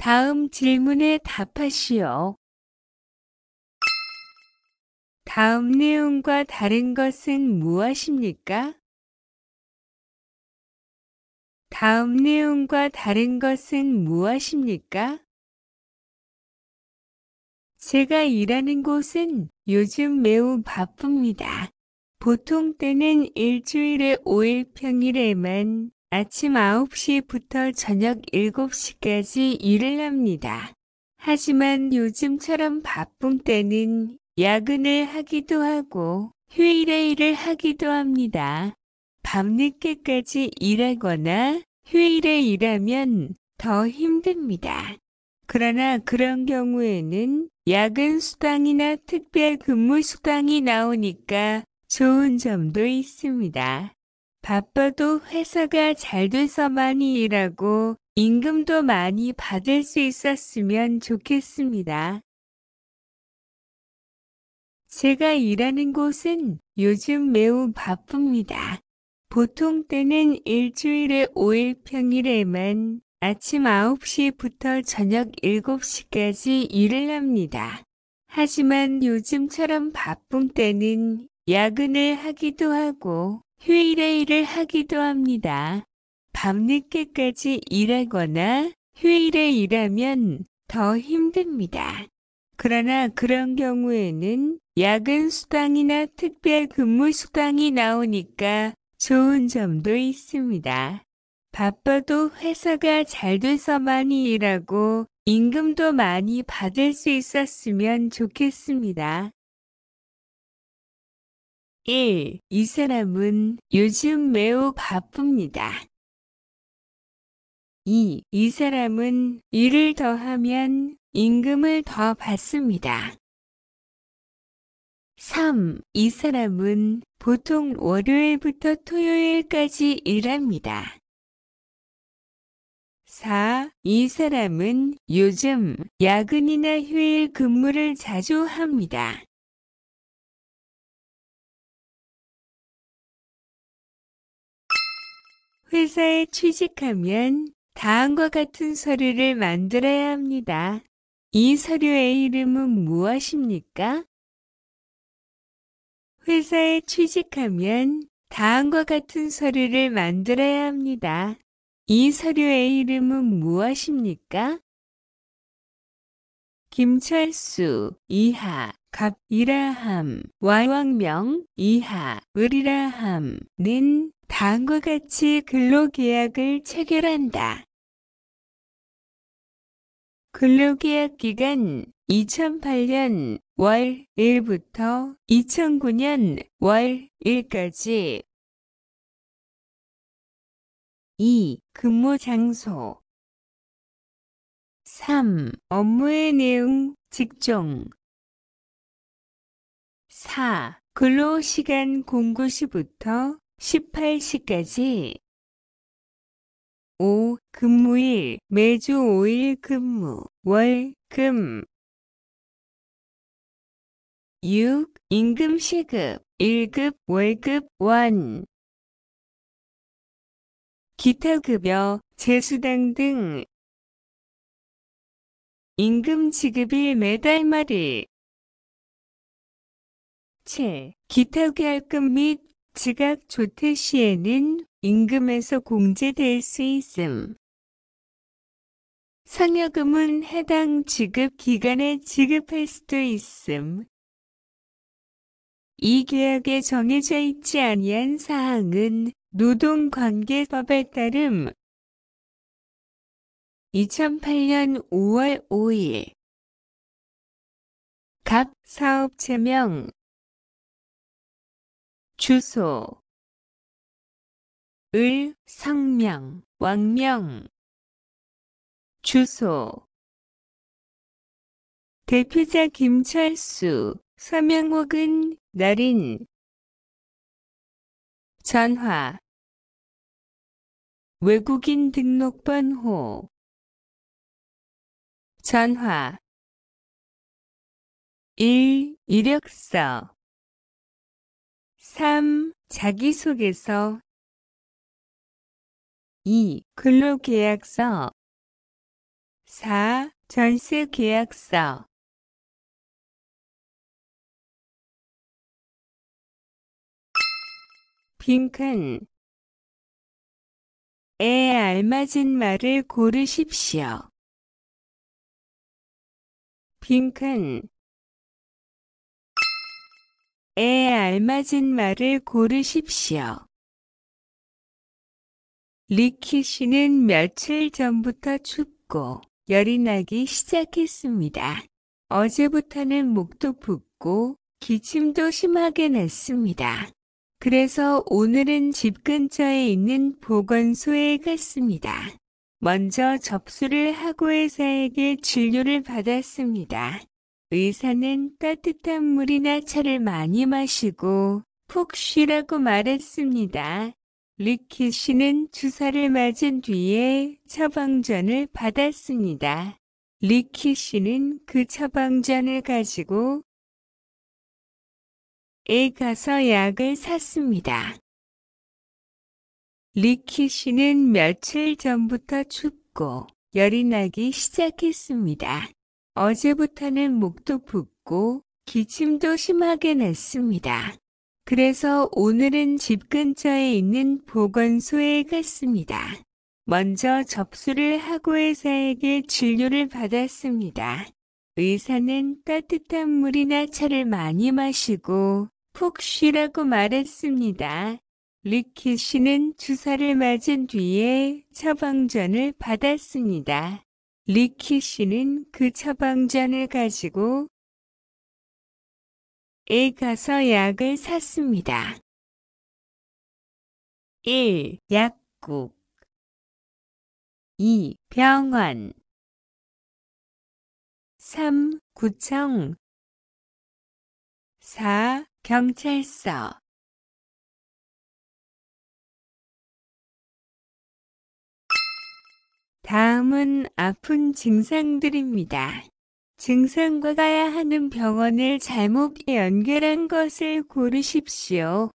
다음 질문에 답하시오. 다음 내용과 다른 것은 무엇입니까? 다음 내용과 다른 것은 무엇입니까? 제가 일하는 곳은 요즘 매우 바쁩니다. 보통 때는 일주일에 5일 평일에만 아침 9시부터 저녁 7시까지 일을 합니다. 하지만 요즘처럼 바쁜 때는 야근을 하기도 하고 휴일에 일을 하기도 합니다. 밤늦게까지 일하거나 휴일에 일하면 더 힘듭니다. 그러나 그런 경우에는 야근 수당이나 특별 근무 수당이 나오니까 좋은 점도 있습니다. 바빠도 회사가 잘 돼서 많이 일하고 임금도 많이 받을 수 있었으면 좋겠습니다. 제가 일하는 곳은 요즘 매우 바쁩니다. 보통 때는 일주일에 5일 평일에만 아침 9시부터 저녁 7시까지 일을 합니다. 하지만 요즘처럼 바쁜 때는 야근을 하기도 하고 휴일에 일을 하기도 합니다. 밤늦게까지 일하거나 휴일에 일하면 더 힘듭니다. 그러나 그런 경우에는 야근 수당이나 특별 근무 수당이 나오니까 좋은 점도 있습니다. 바빠도 회사가 잘 돼서 많이 일하고 임금도 많이 받을 수 있었으면 좋겠습니다. 1. 이 사람은 요즘 매우 바쁩니다. 2. 이 사람은 일을 더 하면 임금을 더 받습니다. 3. 이 사람은 보통 월요일부터 토요일까지 일합니다. 4. 이 사람은 요즘 야근이나 휴일 근무를 자주 합니다. 회사에 취직하면 다음과 같은 서류를 만들어야 합니다. 이 서류의 이름은 무엇입니까? 회사에 취직하면 다음과 같은 서류를 만들어야 합니다. 이 서류의 이름은 무엇입니까? 김철수, 이하, 갑이라함, 와왕명, 이하, 을이라함는 다음과 같이 근로계약을 체결한다. 근로계약 기간 2008년 월 1부터 2009년 월 1까지. 2. 근무 장소. 3. 업무의 내용, 직종. 4. 근로시간 09시부터 18시까지. 5. 근무일, 매주 5일 근무, 월, 금. 6. 임금 시급, 1급, 월급, 원. 기타 급여, 재수당 등. 임금 지급일 매달 말일. 7. 기타 계약금 및 지각 조퇴 시에는 임금에서 공제될 수 있음. 상여금은 해당 지급 기간에 지급할 수도 있음. 이 계약에 정해져 있지 아니한 사항은 노동관계법에 따름. 2008년 5월 5일. 갑 사업체명. 주소. 을, 성명, 왕명. 주소. 대표자 김철수, 서명 혹은 날인. 전화. 외국인 등록번호. 전화. 1. 이력서. 3. 자기소개서. 2. 근로계약서. 4. 전세 계약서. 빈칸. 에 알맞은 말을 고르십시오. 빈칸. 에 알맞은 말을 고르십시오. 리키 씨는 며칠 전부터 춥고 열이 나기 시작했습니다. 어제부터는 목도 붓고 기침도 심하게 났습니다. 그래서 오늘은 집 근처에 있는 보건소에 갔습니다. 먼저 접수를 하고 의사에게 진료를 받았습니다. 의사는 따뜻한 물이나 차를 많이 마시고 푹 쉬라고 말했습니다. 리키 씨는 주사를 맞은 뒤에 처방전을 받았습니다. 리키 씨는 그 처방전을 가지고 에 가서 약을 샀습니다. 리키 씨는 며칠 전부터 춥고 열이 나기 시작했습니다. 어제부터는 목도 붓고 기침도 심하게 났습니다. 그래서 오늘은 집 근처에 있는 보건소에 갔습니다. 먼저 접수를 하고 의사에게 진료를 받았습니다. 의사는 따뜻한 물이나 차를 많이 마시고 푹 쉬라고 말했습니다. 리키 씨는 주사를 맞은 뒤에 처방전을 받았습니다. 리키 씨는 그 처방전을 가지고 에 가서 약을 샀습니다. 1. 약국. 2. 병원. 3. 구청. 4. 경찰서. 다음은 아픈 증상들입니다. 증상과 가야 하는 병원을 잘못 연결한 것을 고르십시오.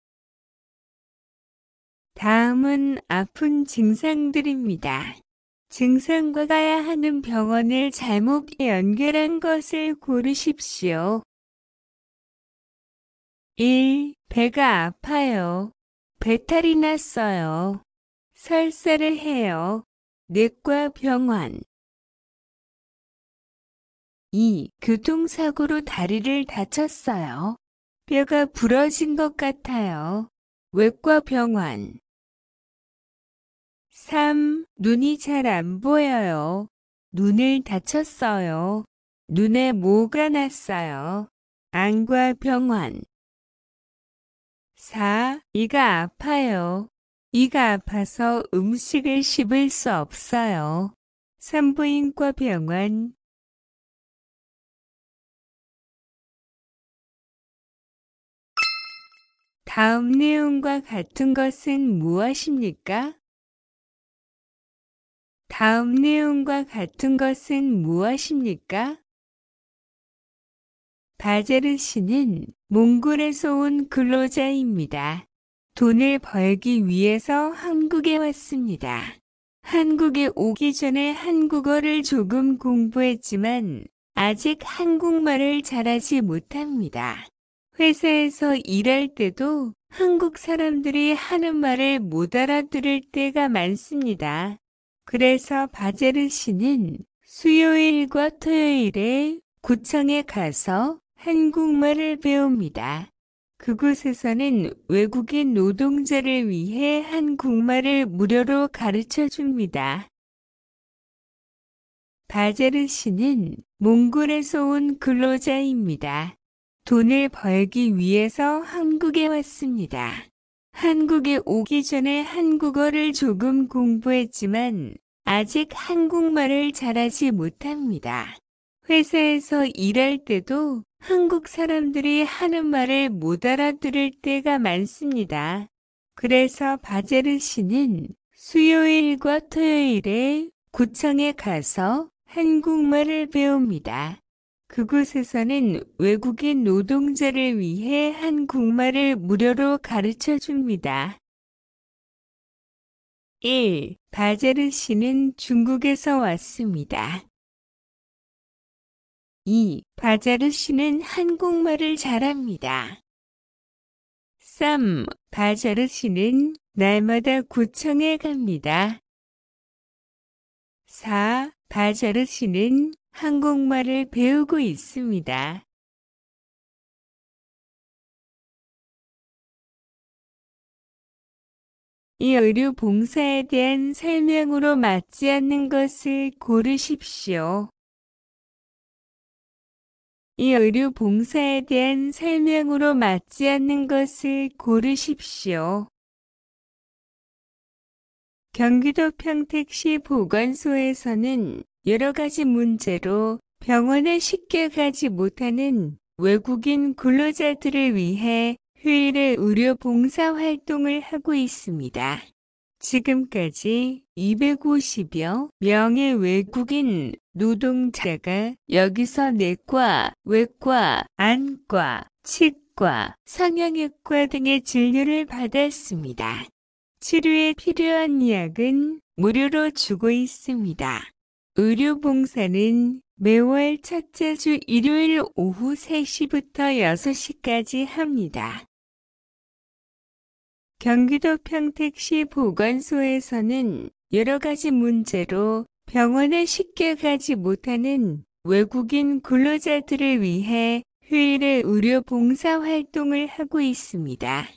다음은 아픈 증상들입니다. 증상과 가야 하는 병원을 잘못 연결한 것을 고르십시오. 1. 배가 아파요. 배탈이 났어요. 설사를 해요. 내과 병원. 2. 교통사고로 다리를 다쳤어요. 뼈가 부러진 것 같아요. 외과 병원. 3. 눈이 잘 안 보여요. 눈을 다쳤어요. 눈에 모가 났어요. 안과 병원. 4. 이가 아파요. 이가 아파서 음식을 씹을 수 없어요. 산부인과 병원. 다음 내용과 같은 것은 무엇입니까? 다음 내용과 같은 것은 무엇입니까? 바제르 씨는 몽골에서 온 근로자입니다. 돈을 벌기 위해서 한국에 왔습니다. 한국에 오기 전에 한국어를 조금 공부했지만 아직 한국말을 잘하지 못합니다. 회사에서 일할 때도 한국 사람들이 하는 말을 못 알아들을 때가 많습니다. 그래서 바제르 씨는 수요일과 토요일에 구청에 가서 한국말을 배웁니다. 그곳에서는 외국인 노동자를 위해 한국말을 무료로 가르쳐 줍니다. 바제르 씨는 몽골에서 온 근로자입니다. 돈을 벌기 위해서 한국에 왔습니다. 한국에 오기 전에 한국어를 조금 공부했지만 아직 한국말을 잘하지 못합니다. 회사에서 일할 때도 한국 사람들이 하는 말을 못 알아들을 때가 많습니다. 그래서 바제르 씨는 수요일과 토요일에 구청에 가서 한국말을 배웁니다. 그곳에서는 외국인 노동자를 위해 한국말을 무료로 가르쳐 줍니다. 1. 바제르 씨는 중국에서 왔습니다. 2. 바자르 씨는 한국말을 잘합니다. 3. 바자르 씨는 날마다 구청에 갑니다. 4. 바자르 씨는 한국말을 배우고 있습니다. 이 의료 봉사에 대한 설명으로 맞지 않는 것을 고르십시오. 이 의료 봉사에 대한 설명으로 맞지 않는 것을 고르십시오. 경기도 평택시 보건소에서는 여러 가지 문제로 병원에 쉽게 가지 못하는 외국인 근로자들을 위해 휴일에 의료 봉사 활동을 하고 있습니다. 지금까지 250여 명의 외국인 노동자가 여기서 내과, 외과, 안과, 치과, 성형외과 등의 진료를 받았습니다. 치료에 필요한 약은 무료로 주고 있습니다. 의료봉사는 매월 첫째 주 일요일 오후 3시부터 6시까지 합니다. 경기도 평택시 보건소에서는 여러 가지 문제로 병원에 쉽게 가지 못하는 외국인 근로자들을 위해 휴일에 의료 봉사 활동을 하고 있습니다.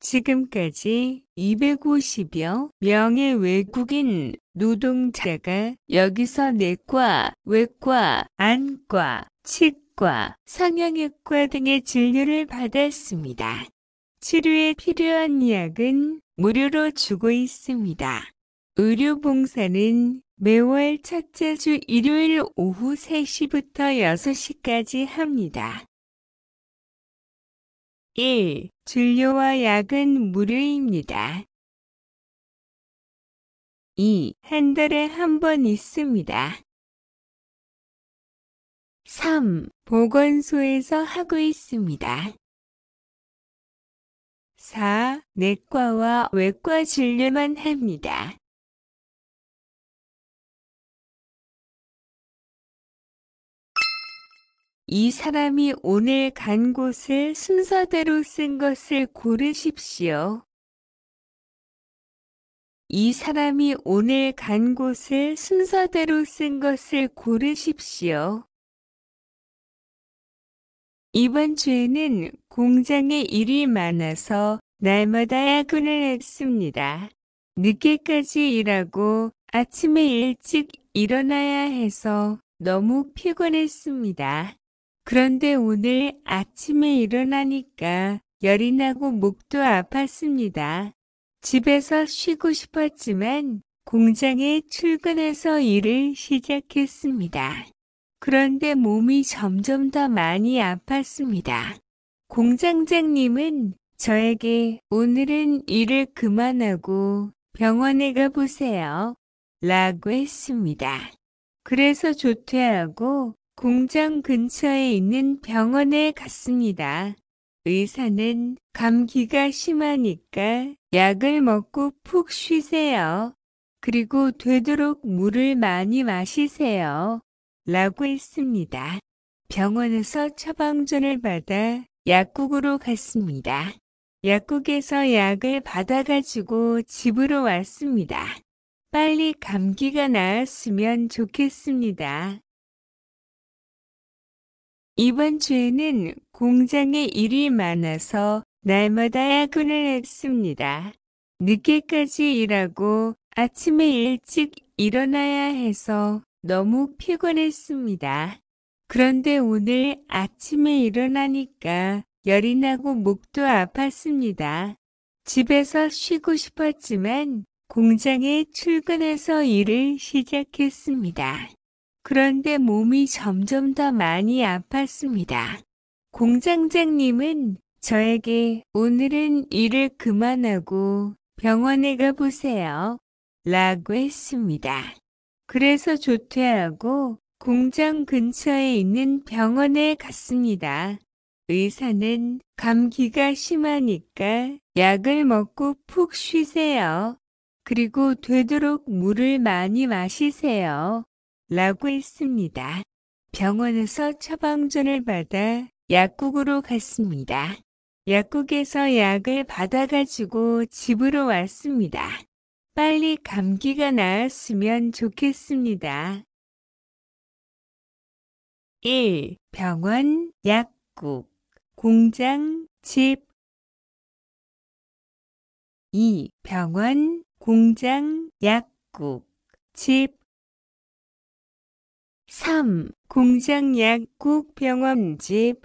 지금까지 250여 명의 외국인 노동자가 여기서 내과, 외과, 안과, 치과, 성형외과 등의 진료를 받았습니다. 치료에 필요한 약은 무료로 주고 있습니다. 의료봉사는 매월 첫째 주 일요일 오후 3시부터 6시까지 합니다. 1. 진료와 약은 무료입니다. 2. 한 달에 한 번 있습니다. 3. 보건소에서 하고 있습니다. 4. 내과와 외과 진료만 합니다. 이 사람이 오늘 간 곳을 순서대로 쓴 것을 고르십시오. 이 사람이 오늘 간 곳을 순서대로 쓴 것을 고르십시오. 이번 주에는 공장에 일이 많아서 날마다 야근을 했습니다. 늦게까지 일하고 아침에 일찍 일어나야 해서 너무 피곤했습니다. 그런데 오늘 아침에 일어나니까 열이 나고 목도 아팠습니다. 집에서 쉬고 싶었지만 공장에 출근해서 일을 시작했습니다. 그런데 몸이 점점 더 많이 아팠습니다. 공장장님은 저에게 오늘은 일을 그만하고 병원에 가보세요 라고 했습니다. 그래서 조퇴하고 공장 근처에 있는 병원에 갔습니다. 의사는 감기가 심하니까 약을 먹고 푹 쉬세요. 그리고 되도록 물을 많이 마시세요. 라고 했습니다. 병원에서 처방전을 받아 약국으로 갔습니다. 약국에서 약을 받아가지고 집으로 왔습니다. 빨리 감기가 나았으면 좋겠습니다. 이번 주에는 공장에 일이 많아서 날마다 야근을 했습니다. 늦게까지 일하고 아침에 일찍 일어나야 해서 너무 피곤했습니다. 그런데 오늘 아침에 일어나니까 열이 나고 목도 아팠습니다. 집에서 쉬고 싶었지만 공장에 출근해서 일을 시작했습니다. 그런데 몸이 점점 더 많이 아팠습니다. 공장장님은 저에게 오늘은 일을 그만하고 병원에 가보세요 라고 했습니다. 그래서 조퇴하고 공장 근처에 있는 병원에 갔습니다. 의사는 감기가 심하니까 약을 먹고 푹 쉬세요. 그리고 되도록 물을 많이 마시세요 라고 했습니다. 병원에서 처방전을 받아 약국으로 갔습니다. 약국에서 약을 받아가지고 집으로 왔습니다. 빨리 감기가 나았으면 좋겠습니다. 1. 병원, 약국, 공장, 집. 2. 병원, 공장, 약국, 집. 3. 공장, 약국, 병원, 집.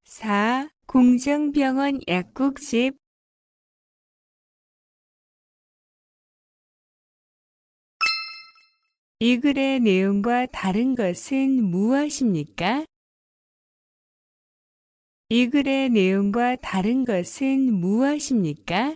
4. 공장, 병원, 약국, 집. 이 글의 내용과 다른 것은 무엇입니까? 이 글의 내용과 다른 것은 무엇입니까?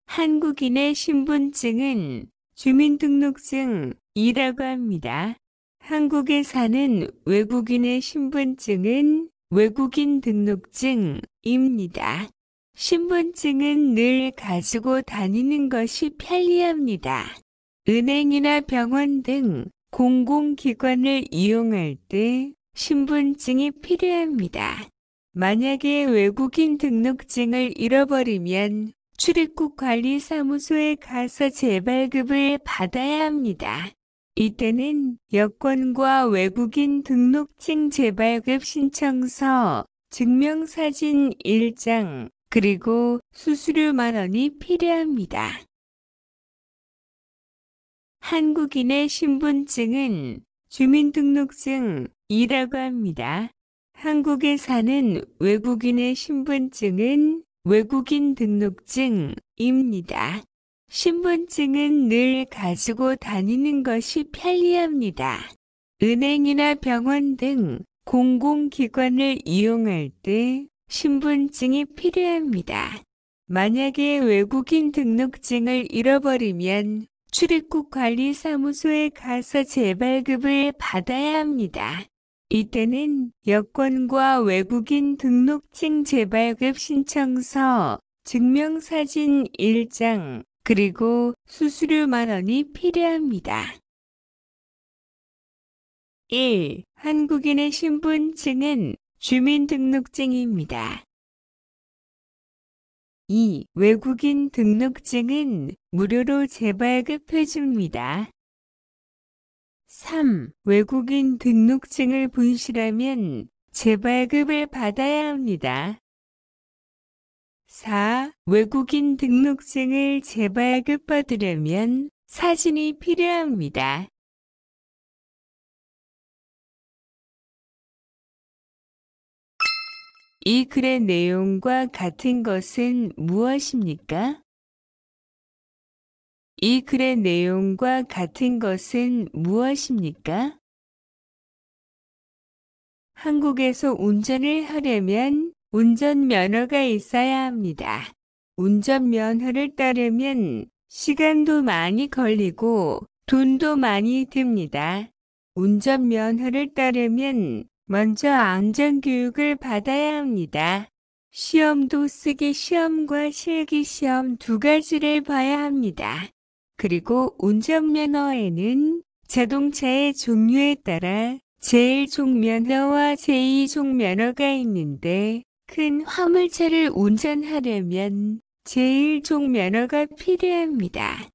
한국인의 신분증은 주민등록증이라고 합니다. 한국에 사는 외국인의 신분증은 외국인 등록증입니다. 신분증은 늘 가지고 다니는 것이 편리합니다. 은행이나 병원 등 공공기관을 이용할 때 신분증이 필요합니다. 만약에 외국인 등록증을 잃어버리면 출입국 관리사무소에 가서 재발급을 받아야 합니다. 이때는 여권과 외국인 등록증 재발급 신청서, 증명사진 1장, 그리고 수수료 10,000원이 필요합니다. 한국인의 신분증은 주민등록증이라고 합니다. 한국에 사는 외국인의 신분증은 외국인 등록증입니다. 신분증은 늘 가지고 다니는 것이 편리합니다. 은행이나 병원 등 공공기관을 이용할 때 신분증이 필요합니다. 만약에 외국인 등록증을 잃어버리면 출입국 관리사무소에 가서 재발급을 받아야 합니다. 이때는 여권과 외국인 등록증 재발급 신청서, 증명사진 1장, 그리고 수수료 10,000원이 필요합니다. 1. 한국인의 신분증은 주민등록증입니다. 2. 외국인 등록증은 무료로 재발급해줍니다. 3. 외국인 등록증을 분실하면 재발급을 받아야 합니다. 4. 외국인 등록증을 재발급받으려면 사진이 필요합니다. 이 글의 내용과 같은 것은 무엇입니까? 이 글의 내용과 같은 것은 무엇입니까? 한국에서 운전을 하려면 운전면허가 있어야 합니다. 운전면허를 따려면 시간도 많이 걸리고 돈도 많이 듭니다. 운전면허를 따려면 먼저 안전교육을 받아야 합니다. 시험도 쓰기 시험과 실기시험 두 가지를 봐야 합니다. 그리고 운전면허에는 자동차의 종류에 따라 제1종면허와 제2종면허가 있는데 큰 화물차를 운전하려면 제1종면허가 필요합니다.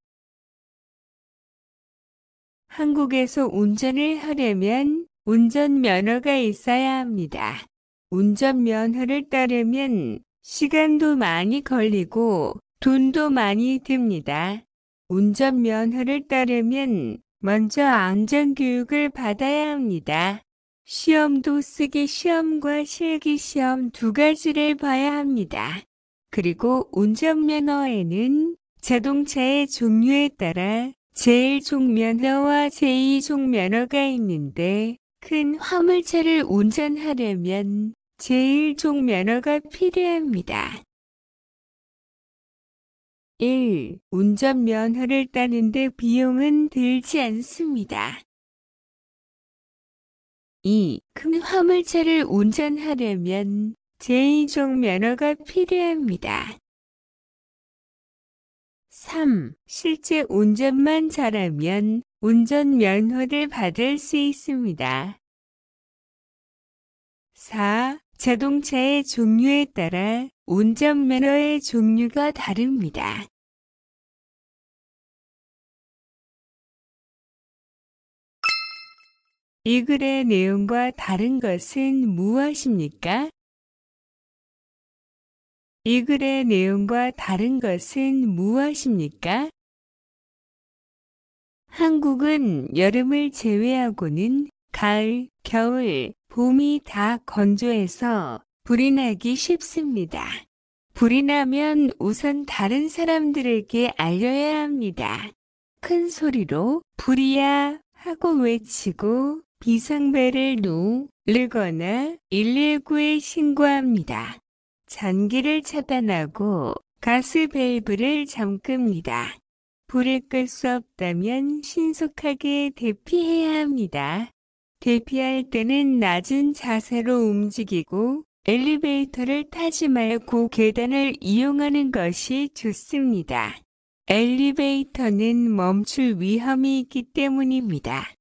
한국에서 운전을 하려면 운전면허가 있어야 합니다. 운전면허를 따려면 시간도 많이 걸리고 돈도 많이 듭니다. 운전면허를 따려면 먼저 안전교육을 받아야 합니다. 시험도 쓰기 시험과 실기시험 두 가지를 봐야 합니다. 그리고 운전면허에는 자동차의 종류에 따라 제1종면허와 제2종면허가 있는데 큰 화물차를 운전하려면 제1종면허가 필요합니다. 1. 운전면허를 따는데 비용은 들지 않습니다. 2. 큰 화물차를 운전하려면 제2종면허가 필요합니다. 3. 실제 운전만 잘하면 운전면허를 받을 수 있습니다. 4. 자동차의 종류에 따라 운전면허의 종류가 다릅니다. 이 글의 내용과 다른 것은 무엇입니까? 이 글의 내용과 다른 것은 무엇입니까? 한국은 여름을 제외하고는 가을, 겨울, 봄이 다 건조해서 불이 나기 쉽습니다. 불이 나면 우선 다른 사람들에게 알려야 합니다. 큰 소리로 불이야 하고 외치고 비상벨을 누르거나 119에 신고합니다. 전기를 차단하고 가스 밸브를 잠급니다. 불을 끌 수 없다면 신속하게 대피해야 합니다. 대피할 때는 낮은 자세로 움직이고 엘리베이터를 타지 말고 계단을 이용하는 것이 좋습니다. 엘리베이터는 멈출 위험이 있기 때문입니다.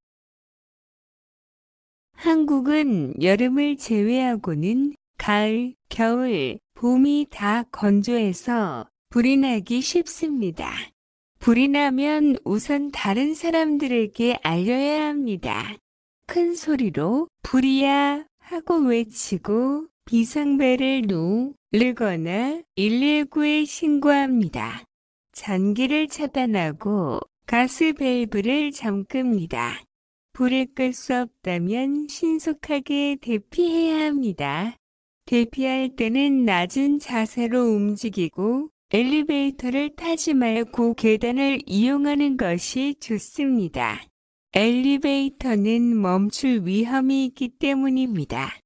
한국은 여름을 제외하고는 가을, 겨울, 봄이 다 건조해서 불이 나기 쉽습니다. 불이 나면 우선 다른 사람들에게 알려야 합니다. 큰 소리로 불이야 하고 외치고 비상벨을 누르거나 119에 신고합니다. 전기를 차단하고 가스 밸브를 잠급니다. 불을 끌 수 없다면 신속하게 대피해야 합니다. 대피할 때는 낮은 자세로 움직이고 엘리베이터를 타지 말고 계단을 이용하는 것이 좋습니다. 엘리베이터는 멈출 위험이 있기 때문입니다.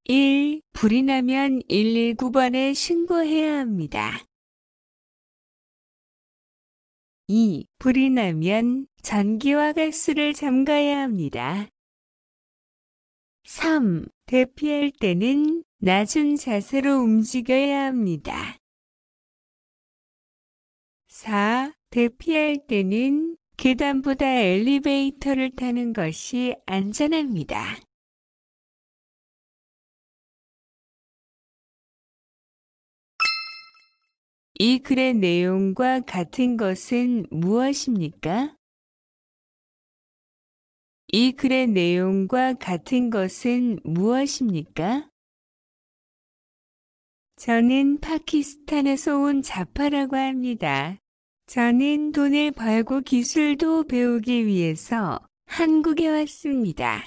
1. 불이 나면 119번에 신고해야 합니다. 2. 불이 나면 전기와 가스를 잠가야 합니다. 3. 대피할 때는 낮은 자세로 움직여야 합니다. 4. 대피할 때는 계단보다 엘리베이터를 타는 것이 안전합니다. 이 글의 내용과 같은 것은 무엇입니까? 이 글의 내용과 같은 것은 무엇입니까? 저는 파키스탄에서 온 자파라고 합니다. 저는 돈을 벌고 기술도 배우기 위해서 한국에 왔습니다.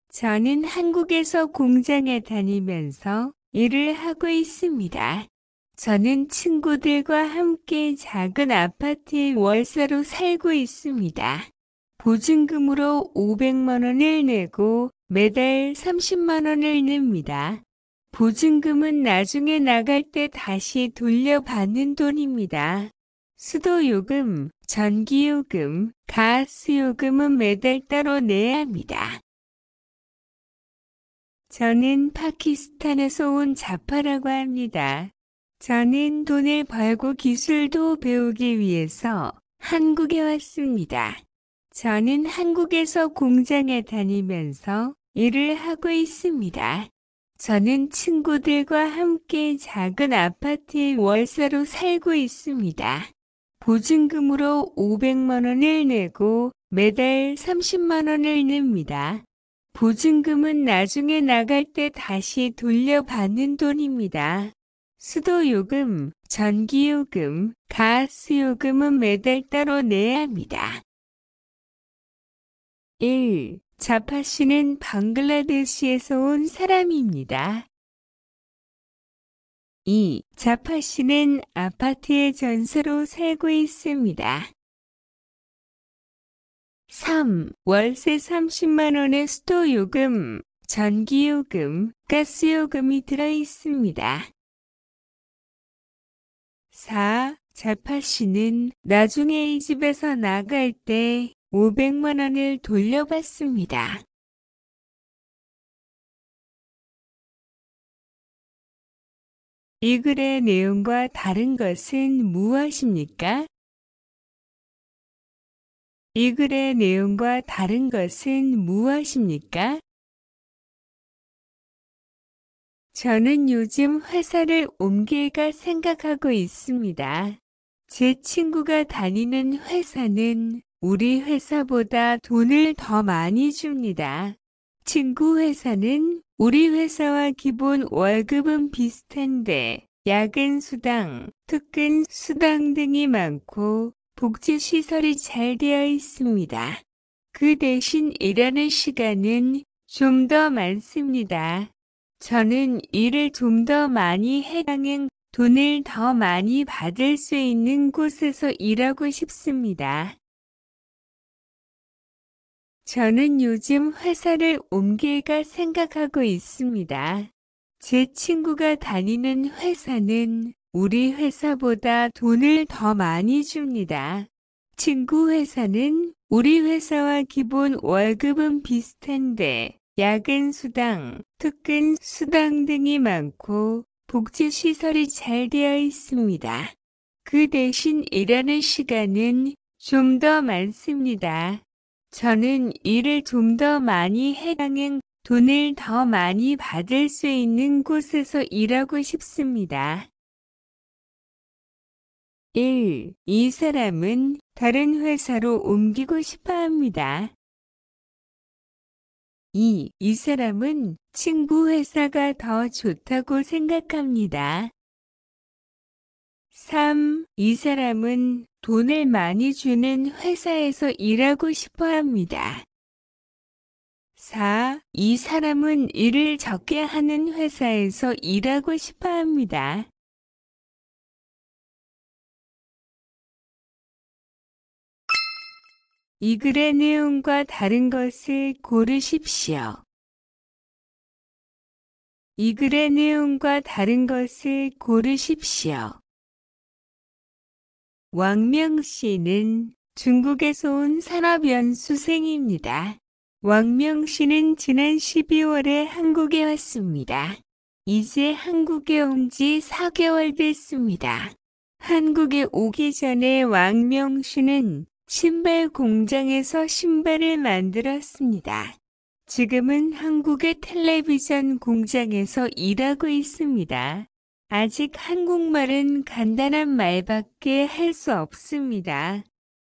저는 한국에서 공장에 다니면서 일을 하고 있습니다. 저는 친구들과 함께 작은 아파트의 월세로 살고 있습니다. 보증금으로 500만 원을 내고 매달 30만 원을 냅니다. 보증금은 나중에 나갈 때 다시 돌려받는 돈입니다. 수도요금, 전기요금, 가스요금은 매달 따로 내야 합니다. 저는 파키스탄에서 온 자파라고 합니다. 저는 돈을 벌고 기술도 배우기 위해서 한국에 왔습니다. 저는 한국에서 공장에 다니면서 일을 하고 있습니다. 저는 친구들과 함께 작은 아파트의 월세로 살고 있습니다. 보증금으로 500만 원을 내고 매달 30만 원을 냅니다. 보증금은 나중에 나갈 때 다시 돌려받는 돈입니다. 수도요금, 전기요금, 가스요금은 매달 따로 내야 합니다. 1. 자파 씨는 방글라데시에서 온 사람입니다. 2. 자파 씨는 아파트의 전세로 살고 있습니다. 3. 월세 30만 원의 수도요금, 전기요금, 가스요금이 들어 있습니다. 4. 자파 씨는 나중에 이 집에서 나갈 때 500만 원을 돌려받습니다. 이 글의 내용과 다른 것은 무엇입니까? 이 글의 내용과 다른 것은 무엇입니까? 저는 요즘 회사를 옮길까 생각하고 있습니다. 제 친구가 다니는 회사는 우리 회사보다 돈을 더 많이 줍니다. 친구 회사는 우리 회사와 기본 월급은 비슷한데 야근 수당, 특근 수당 등이 많고 복지 시설이 잘 되어 있습니다. 그 대신 일하는 시간은 좀 더 많습니다. 저는 일을 좀 더 많이 해당행 돈을 더 많이 받을 수 있는 곳에서 일하고 싶습니다. 저는 요즘 회사를 옮길까 생각하고 있습니다. 제 친구가 다니는 회사는 우리 회사보다 돈을 더 많이 줍니다. 친구 회사는 우리 회사와 기본 월급은 비슷한데 야근 수당, 특근 수당 등이 많고 복지 시설이 잘 되어 있습니다. 그 대신 일하는 시간은 좀 더 많습니다. 저는 일을 좀 더 많이 해당행 돈을 더 많이 받을 수 있는 곳에서 일하고 싶습니다. 1. 이 사람은 다른 회사로 옮기고 싶어 합니다. 2. 이 사람은 친구 회사가 더 좋다고 생각합니다. 3. 이 사람은 돈을 많이 주는 회사에서 일하고 싶어 합니다. 4. 이 사람은 일을 적게 하는 회사에서 일하고 싶어 합니다. 이 글의 내용과 다른 것을 고르십시오. 이 글의 내용과 다른 것을 고르십시오. 왕명 씨는 중국에서 온 산업연수생입니다. 왕명 씨는 지난 12월에 한국에 왔습니다. 이제 한국에 온 지 4개월 됐습니다. 한국에 오기 전에 왕명 씨는 신발 공장에서 신발을 만들었습니다. 지금은 한국의 텔레비전 공장에서 일하고 있습니다. 아직 한국말은 간단한 말밖에 할 수 없습니다.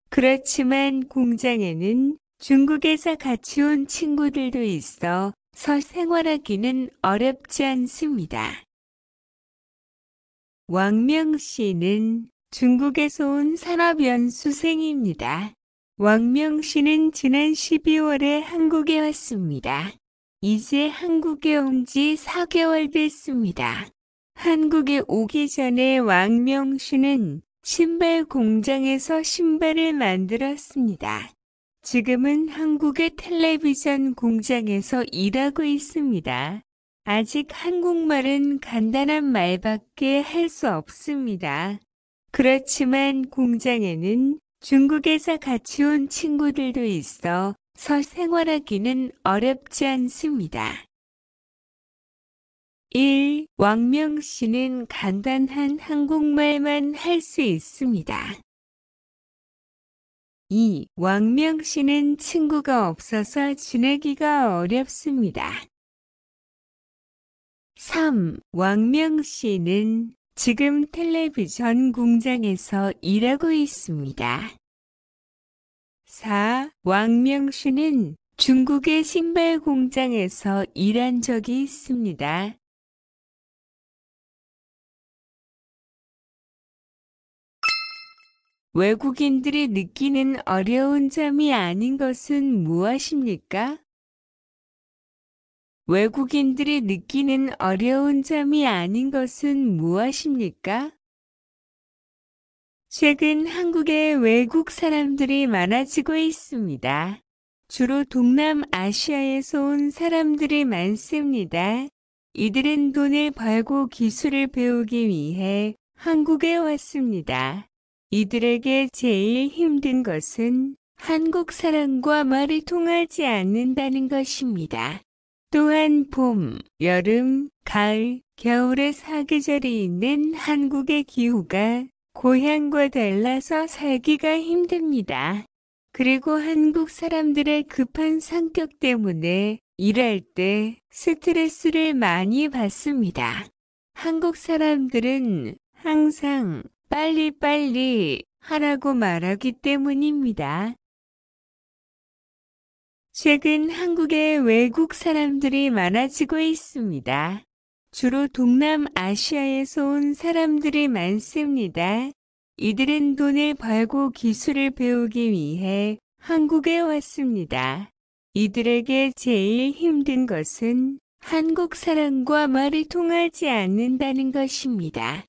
그렇지만 공장에는 중국에서 같이 온 친구들도 있어 생활하기는 어렵지 않습니다. 왕명 씨는 중국에서 온 산업연수생입니다. 왕명 씨는 지난 12월에 한국에 왔습니다. 이제 한국에 온 지 4개월 됐습니다. 한국에 오기 전에 왕명 씨는 신발 공장에서 신발을 만들었습니다. 지금은 한국의 텔레비전 공장에서 일하고 있습니다. 아직 한국말은 간단한 말밖에 할 수 없습니다. 그렇지만 공장에는 중국에서 같이 온 친구들도 있어 생활하기는 어렵지 않습니다. 1. 왕명 씨는 간단한 한국말만 할 수 있습니다. 2. 왕명 씨는 친구가 없어서 지내기가 어렵습니다. 3. 왕명 씨는 지금 텔레비전 공장에서 일하고 있습니다. 4. 왕명 씨는 중국의 신발 공장에서 일한 적이 있습니다. 외국인들이 느끼는 어려운 점이 아닌 것은 무엇입니까? 외국인들이 느끼는 어려운 점이 아닌 것은 무엇입니까? 최근 한국에 외국 사람들이 많아지고 있습니다. 주로 동남아시아에서 온 사람들이 많습니다. 이들은 돈을 벌고 기술을 배우기 위해 한국에 왔습니다. 이들에게 제일 힘든 것은 한국 사람과 말이 통하지 않는다는 것입니다. 또한 봄, 여름, 가을, 겨울의 사계절이 있는 한국의 기후가 고향과 달라서 살기가 힘듭니다. 그리고 한국 사람들의 급한 성격 때문에 일할 때 스트레스를 많이 받습니다. 한국 사람들은 항상 빨리빨리 하라고 말하기 때문입니다. 최근 한국에 외국 사람들이 많아지고 있습니다. 주로 동남아시아에서 온 사람들이 많습니다. 이들은 돈을 벌고 기술을 배우기 위해 한국에 왔습니다. 이들에게 제일 힘든 것은 한국 사람과 말이 통하지 않는다는 것입니다.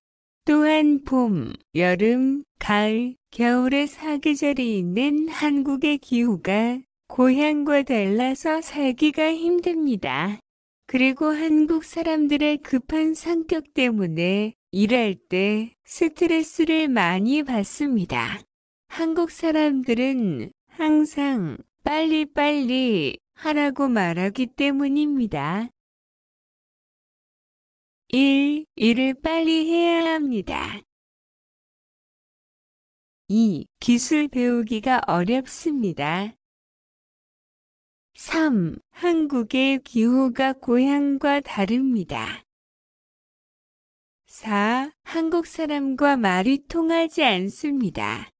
또한 봄, 여름, 가을, 겨울의 사계절이 있는 한국의 기후가 고향과 달라서 살기가 힘듭니다. 그리고 한국 사람들의 급한 성격 때문에 일할 때 스트레스를 많이 받습니다. 한국 사람들은 항상 빨리빨리 하라고 말하기 때문입니다. 일을 빨리 해야 합니다. 2. 기술 배우기가 어렵습니다. 3. 한국의 기후가 고향과 다릅니다. 4. 한국 사람과 말이 통하지 않습니다.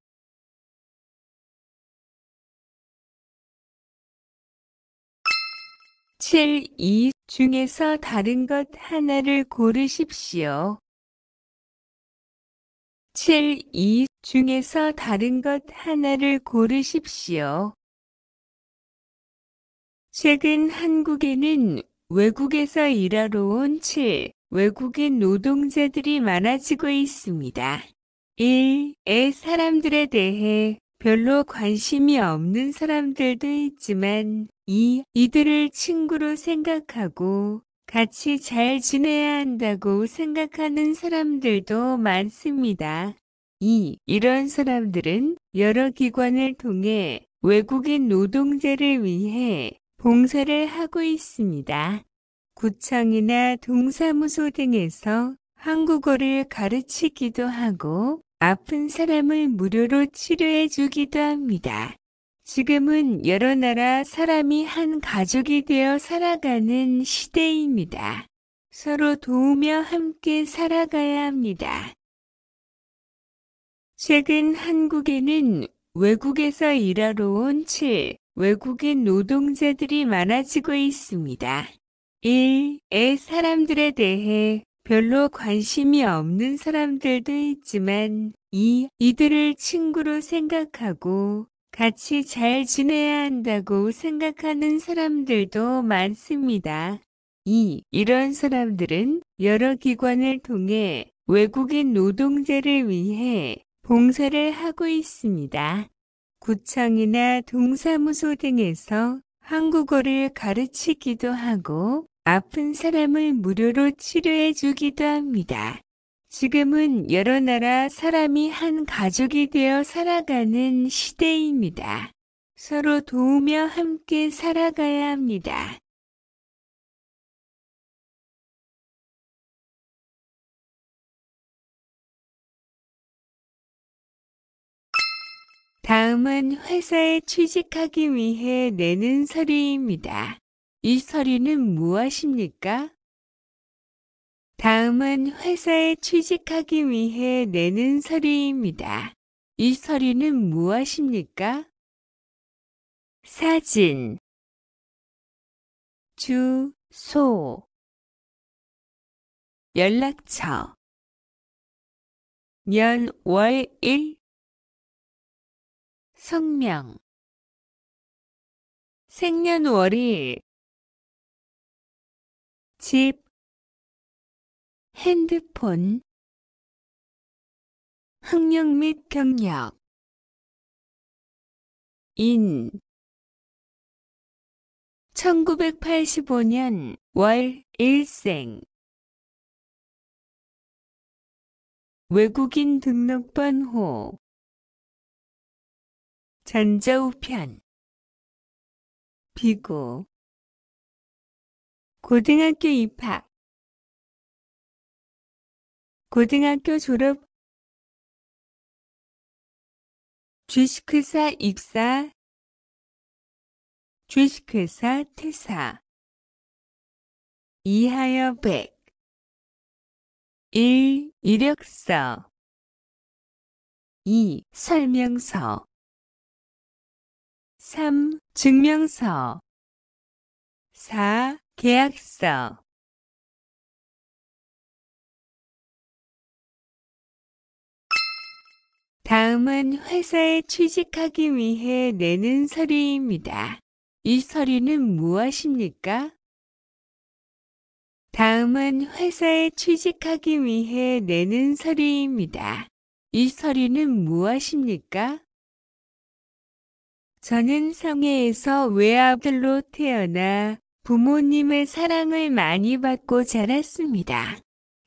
7. 이 중에서 다른 것 하나를 고르십시오. 7. 이 중에서 다른 것 하나를 고르십시오. 최근 한국에는 외국에서 일하러 온 7. 외국인 노동자들이 많아지고 있습니다. 1의 사람들에 대해 별로 관심이 없는 사람들도 있지만 이들을 친구로 생각하고 같이 잘 지내야 한다고 생각하는 사람들도 많습니다. 이런 사람들은 여러 기관을 통해 외국인 노동자를 위해 봉사를 하고 있습니다. 구청이나 동사무소 등에서 한국어를 가르치기도 하고 아픈 사람을 무료로 치료해 주기도 합니다. 지금은 여러 나라 사람이 한 가족이 되어 살아가는 시대입니다. 서로 도우며 함께 살아가야 합니다. 최근 한국에는 외국에서 일하러 온 7. 외국인 노동자들이 많아지고 있습니다. 1의 사람들에 대해 별로 관심이 없는 사람들도 있지만 이들을 친구로 생각하고 같이 잘 지내야 한다고 생각하는 사람들도 많습니다. 이런 사람들은 여러 기관을 통해 외국인 노동자를 위해 봉사를 하고 있습니다. 구청이나 동사무소 등에서 한국어를 가르치기도 하고 아픈 사람을 무료로 치료해 주기도 합니다. 지금은 여러 나라 사람이 한 가족이 되어 살아가는 시대입니다. 서로 도우며 함께 살아가야 합니다. 다음은 회사에 취직하기 위해 내는 서류입니다. 이 서류는 무엇입니까? 다음은 회사에 취직하기 위해 내는 서류입니다. 이 서류는 무엇입니까? 사진, 주소, 연락처, 년, 월, 일, 성명, 생년월일, 집, 핸드폰, 학력 및 경력, 인, 1985년 월 일생, 외국인 등록번호, 전자우편, 비고, 고등학교 입학, 고등학교 졸업, 주식회사 입사, 주식회사 퇴사. 이하여 100. 1. 이력서. 2. 설명서. 3. 증명서. 4. 계약서. 다음은 회사에 취직하기 위해 내는 서류입니다. 이 서류는 무엇입니까? 다음은 회사에 취직하기 위해 내는 서류입니다. 이 서류는 무엇입니까? 저는 성해에서 외아들로 태어나 부모님의 사랑을 많이 받고 자랐습니다.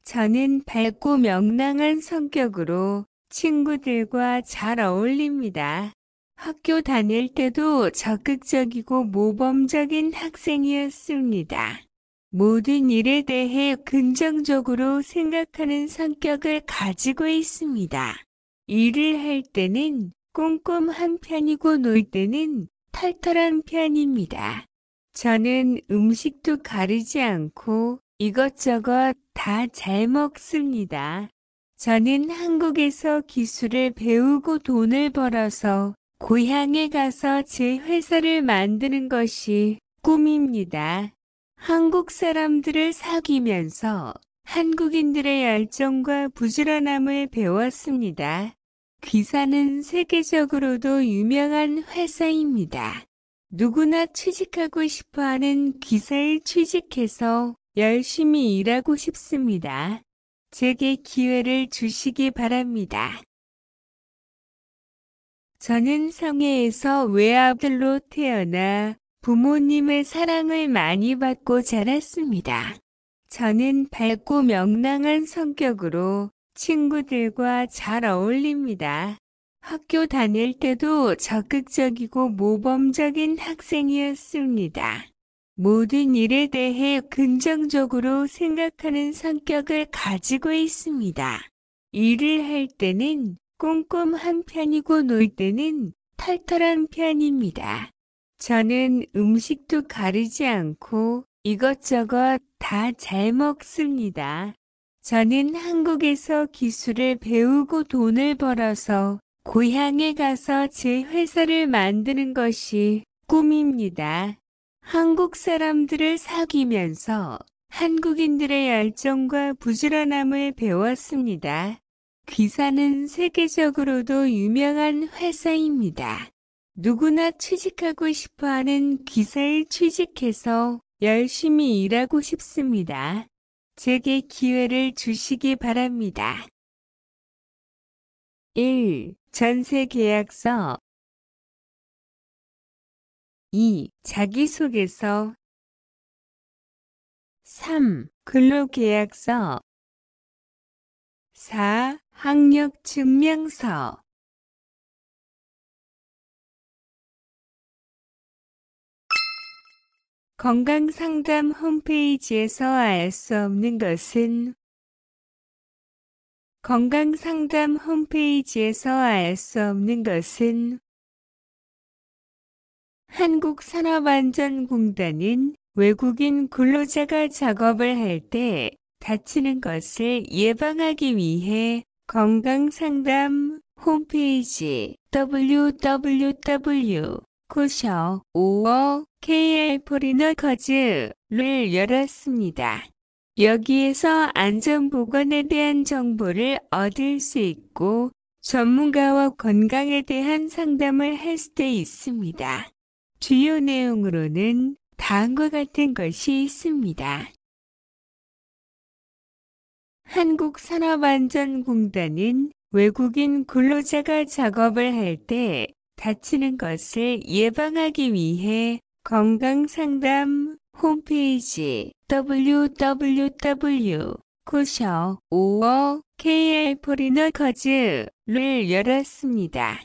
저는 밝고 명랑한 성격으로 친구들과 잘 어울립니다. 학교 다닐 때도 적극적이고 모범적인 학생이었습니다. 모든 일에 대해 긍정적으로 생각하는 성격을 가지고 있습니다. 일을 할 때는 꼼꼼한 편이고 놀 때는 털털한 편입니다. 저는 음식도 가리지 않고 이것저것 다 잘 먹습니다. 저는 한국에서 기술을 배우고 돈을 벌어서 고향에 가서 제 회사를 만드는 것이 꿈입니다. 한국 사람들을 사귀면서 한국인들의 열정과 부지런함을 배웠습니다. 귀사는 세계적으로도 유명한 회사입니다. 누구나 취직하고 싶어하는 귀사에 취직해서 열심히 일하고 싶습니다. 제게 기회를 주시기 바랍니다. 저는 성해에서 외아들로 태어나 부모님의 사랑을 많이 받고 자랐습니다. 저는 밝고 명랑한 성격으로 친구들과 잘 어울립니다. 학교 다닐 때도 적극적이고 모범적인 학생이었습니다. 모든 일에 대해 긍정적으로 생각하는 성격을 가지고 있습니다. 일을 할 때는 꼼꼼한 편이고 놀 때는 털털한 편입니다. 저는 음식도 가리지 않고 이것저것 다 잘 먹습니다. 저는 한국에서 기술을 배우고 돈을 벌어서 고향에 가서 제 회사를 만드는 것이 꿈입니다. 한국 사람들을 사귀면서 한국인들의 열정과 부지런함을 배웠습니다. 귀사는 세계적으로도 유명한 회사입니다. 누구나 취직하고 싶어하는 귀사에 취직해서 열심히 일하고 싶습니다. 제게 기회를 주시기 바랍니다. 1. 전세 계약서. 2. 자기소개서. 3. 근로계약서. 4. 학력증명서. 건강상담 홈페이지에서 알 수 없는 것은 건강상담 홈페이지에서 알 수 없는 것은 한국산업안전공단은 외국인 근로자가 작업을 할 때 다치는 것을 예방하기 위해 건강상담 홈페이지 www.KR포리너커즈를 열었습니다. 여기에서 안전보건에 대한 정보를 얻을 수 있고 전문가와 건강에 대한 상담을 할 수도 있습니다. 주요 내용으로는 다음과 같은 것이 있습니다. 한국산업안전공단은 외국인 근로자가 작업을 할 때 다치는 것을 예방하기 위해 건강상담 홈페이지 www.KR포리너커즈를 열었습니다.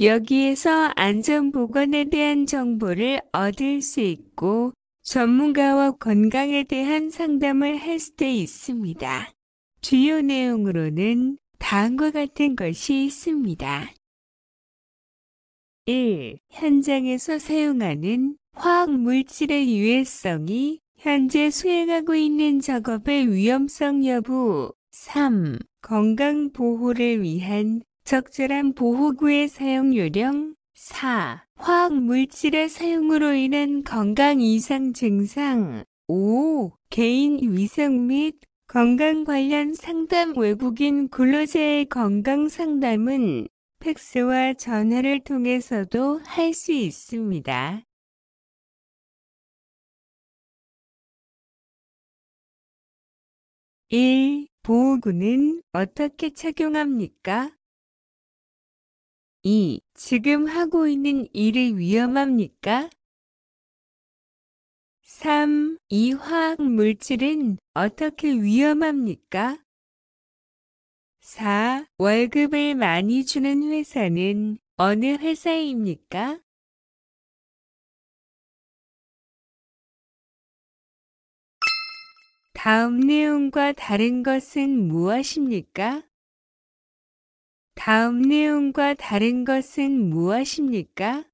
여기에서 안전보건에 대한 정보를 얻을 수 있고 전문가와 건강에 대한 상담을 할 수도 있습니다. 주요 내용으로는 다음과 같은 것이 있습니다. 1. 현장에서 사용하는 화학 물질의 유해성이 현재 수행하고 있는 작업의 위험성 여부. 3. 건강 보호를 위한 적절한 보호구의 사용 요령. 4. 화학 물질의 사용으로 인한 건강 이상 증상. 5. 개인 위생 및 건강 관련 상담. 외국인 근로자의 건강 상담은 팩스와 전화를 통해서도 할 수 있습니다. 1. 보호구는 어떻게 착용합니까? 2. 지금 하고 있는 일이 위험합니까? 3. 이 화학 물질은 어떻게 위험합니까? 4. 월급을 많이 주는 회사는 어느 회사입니까? 다음 내용과 다른 것은 무엇입니까? 다음 내용과 다른 것은 무엇입니까?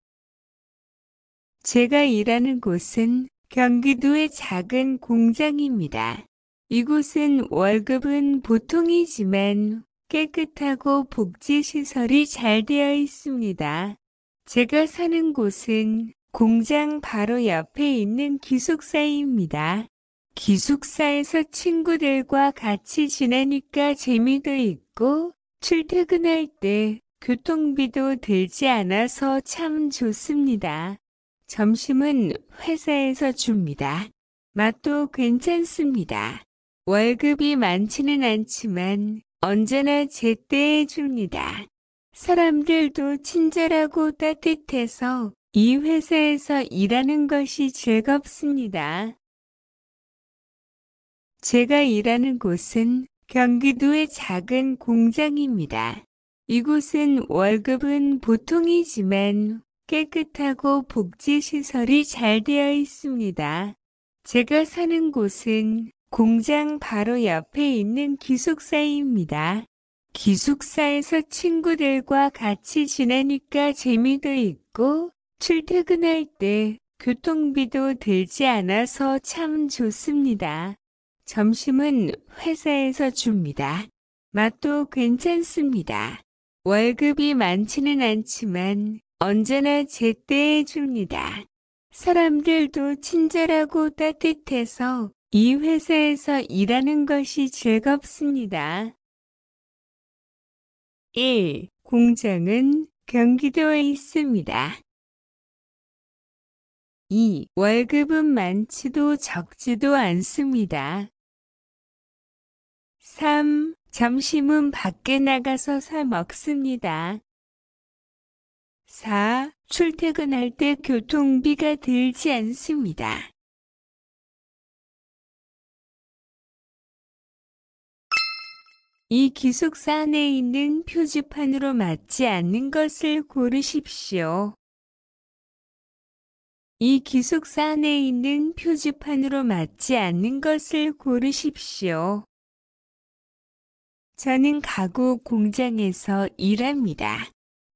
제가 일하는 곳은 경기도의 작은 공장입니다. 이곳은 월급은 보통이지만 깨끗하고 복지시설이 잘 되어 있습니다. 제가 사는 곳은 공장 바로 옆에 있는 기숙사입니다. 기숙사에서 친구들과 같이 지내니까 재미도 있고 출퇴근할 때 교통비도 들지 않아서 참 좋습니다. 점심은 회사에서 줍니다. 맛도 괜찮습니다. 월급이 많지는 않지만 언제나 제때에 줍니다. 사람들도 친절하고 따뜻해서 이 회사에서 일하는 것이 즐겁습니다. 제가 일하는 곳은 경기도의 작은 공장입니다. 이곳은 월급은 보통이지만 깨끗하고 복지시설이 잘 되어 있습니다. 제가 사는 곳은 공장 바로 옆에 있는 기숙사입니다. 기숙사에서 친구들과 같이 지내니까 재미도 있고 출퇴근할 때 교통비도 들지 않아서 참 좋습니다. 점심은 회사에서 줍니다. 맛도 괜찮습니다. 월급이 많지는 않지만 언제나 제때에 줍니다. 사람들도 친절하고 따뜻해서 이 회사에서 일하는 것이 즐겁습니다. 1. 공장은 경기도에 있습니다. 2. 월급은 많지도 적지도 않습니다. 3. 점심은 밖에 나가서 사 먹습니다. 4. 출퇴근할 때 교통비가 들지 않습니다. 이 기숙사 안에 있는 표지판으로 맞지 않는 것을 고르십시오. 이 기숙사 안에 있는 표지판으로 맞지 않는 것을 고르십시오. 저는 가구 공장에서 일합니다.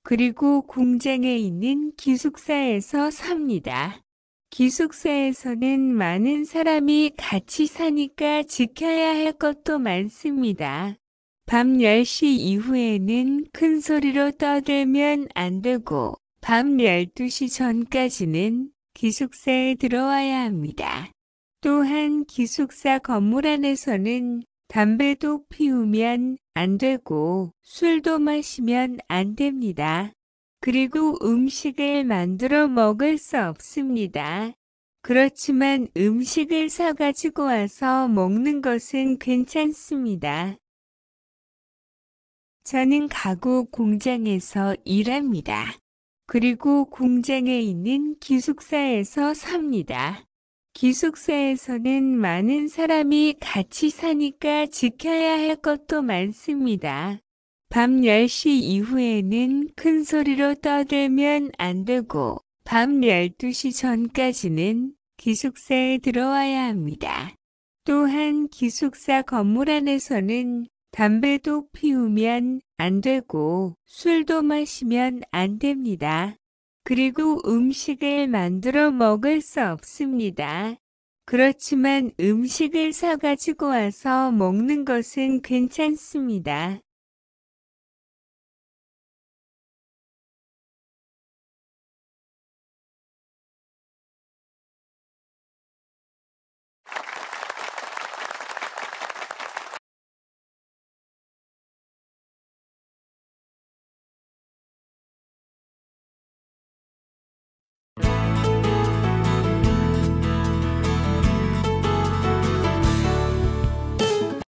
그리고 공장에 있는 기숙사에서 삽니다. 기숙사에서는 많은 사람이 같이 사니까 지켜야 할 것도 많습니다. 밤 10시 이후에는 큰 소리로 떠들면 안 되고 밤 12시 전까지는 기숙사에 들어와야 합니다. 또한 기숙사 건물 안에서는 담배도 피우면 안 되고 술도 마시면 안 됩니다. 그리고 음식을 만들어 먹을 수 없습니다. 그렇지만 음식을 사가지고 와서 먹는 것은 괜찮습니다. 저는 가구 공장에서 일합니다. 그리고 공장에 있는 기숙사에서 삽니다. 기숙사에서는 많은 사람이 같이 사니까 지켜야 할 것도 많습니다. 밤 10시 이후에는 큰 소리로 떠들면 안 되고 밤 12시 전까지는 기숙사에 들어와야 합니다. 또한 기숙사 건물 안에서는 담배도 피우면 안 되고 술도 마시면 안 됩니다. 그리고 음식을 만들어 먹을 수 없습니다. 그렇지만 음식을 사가지고 와서 먹는 것은 괜찮습니다.